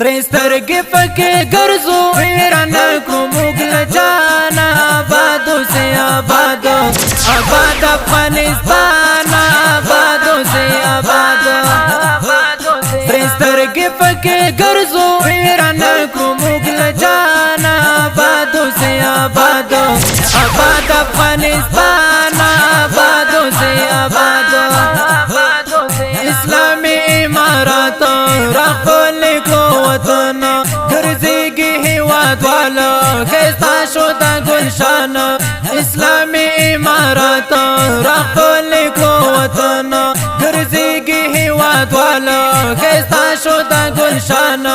سرسترګې پکې ګرځو ویران کو مغل جانا آبادو سے آباد آباد افغانستان آبادو سے آباد سرسترګې پکې ګرځو ویران کو مغل جانا آبادو سے آباد آباد افغانستان آبادو سے آباد اسلامی امارات راخل کو وطن گرزیگی هیواد والا خیستا شده گلشان اسلامی امارات راخل کو وطن گرزیگی هیواد والا خیستا شده گلشان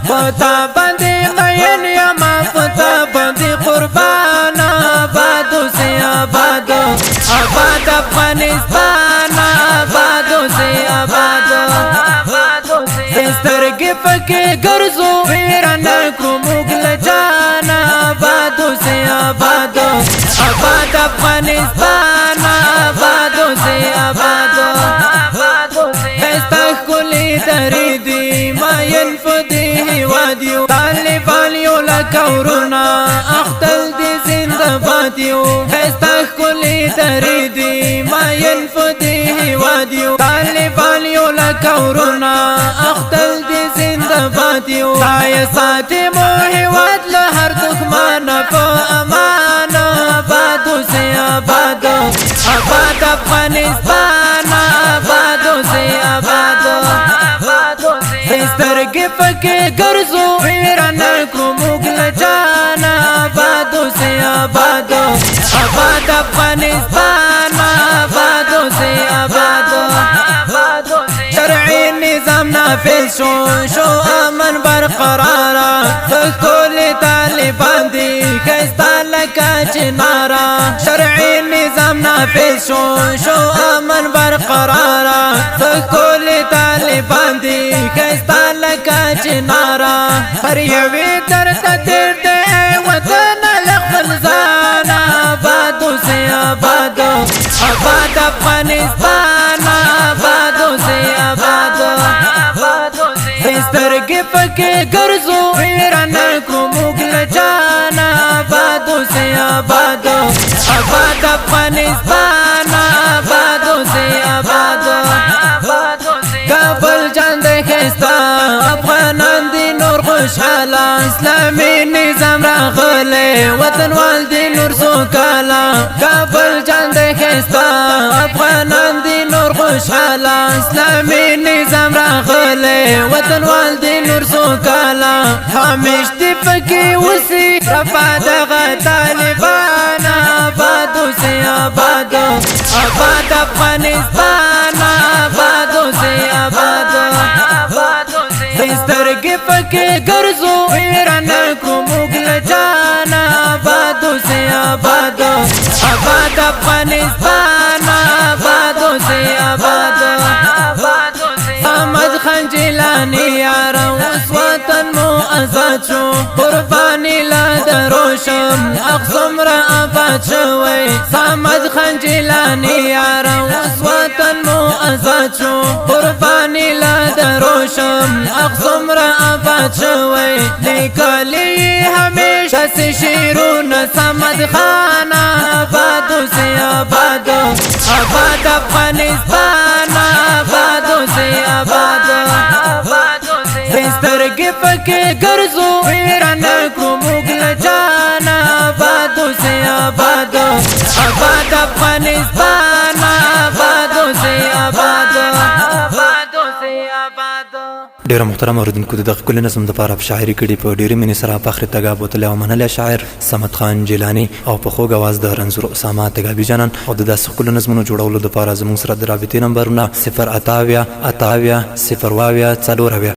فتا بندی مین یما فتا بندی قربان آبادو سے آباد آباد افغانستان آبادو سے آباد سرسترګې پکې ګرځو ویران کو مغل جانا آبادو سے آباد آباد افغانستان آبادو سے آباد خیستا ښکلې درې دي ماین فدې هېواد یو طالبان یو لکه وروڼه اختل دي زنده باد یو خیستا ښکلې درې دي ماین فدې هېواد یو طالبان یو لکه وروڼه اختل دي زنده باد یو خدای ساتي مو هېواد له هر دښمن په امان آبادو سے آباد آباد افغانستان آبادو سے آباد سرسترګې پکې ګرځو ویران کو مغل جانا آبادو سے آباد آباد افغانستان آبادو سے آباد شرعی نظام نافذ شو امن برقرارا فکل طالبان دی خیستا لکا چنارا شرعی نظام نافذ شو امن برقرارا فکل طالبان دی خیستا لکا چنارا هر یوی درد تیر دے وطن لخل زانا آبادو سے آباد آباد افغانستان آبادو سے آباد سرسترګې پکې ګرځو ویران کو مغل جانا آبادو سے آباد آباد افغانستان آبادو سے آباد کابل جان دے خیستا افغانان دی نور خوشحاله اسلامی نظام راغلی وطنوال دی نور سوکاله کابل جان دے خیستا افغانان دی نور خوشحاله اسلامی نظام راغلی وطنوال دی نور سوکاله همیش دی پکې وسی رفا دغه طالبان آبادو سے آباد آباد افغانستان آبادو سے آباد سرسترګې پکې ګرځو ویران کو مغل جانا آبادو سے آباد آباد افغانستان آبادو سے آباد احمد خان جیلانی یارا اوس وطن مو آزاد شو قربانی لا دروشم اقصم را آباد شوی احمد خان جیلانی یارا اوس وطن مو آزاد شو قربانی لا دروشم اقصم را آباد شوی لیکلی همیشه سے شیرون صمد خان آبادو سے آباد آباد افغانستان آبادو سے آباد سرسترګې پکې ګرځو ویران کو مغل جانا آبادو سے آباد آباد افغانستان آبادو سے آباد ډیره محترم اوریدونکو د دغه کل نظم دپاره په شاعري کړي په ډېرې مینې سره فخر تګاب بوتلی او منلی شاعر صمد خان جیلاني او په خوږ اواز د رنځور اسامه تګابي جانان او د داسې ښکلو نظمونو جوړولو دپاره زموږ سره د رابطې نمبرونه 0 اتاویا 0 څلور اویا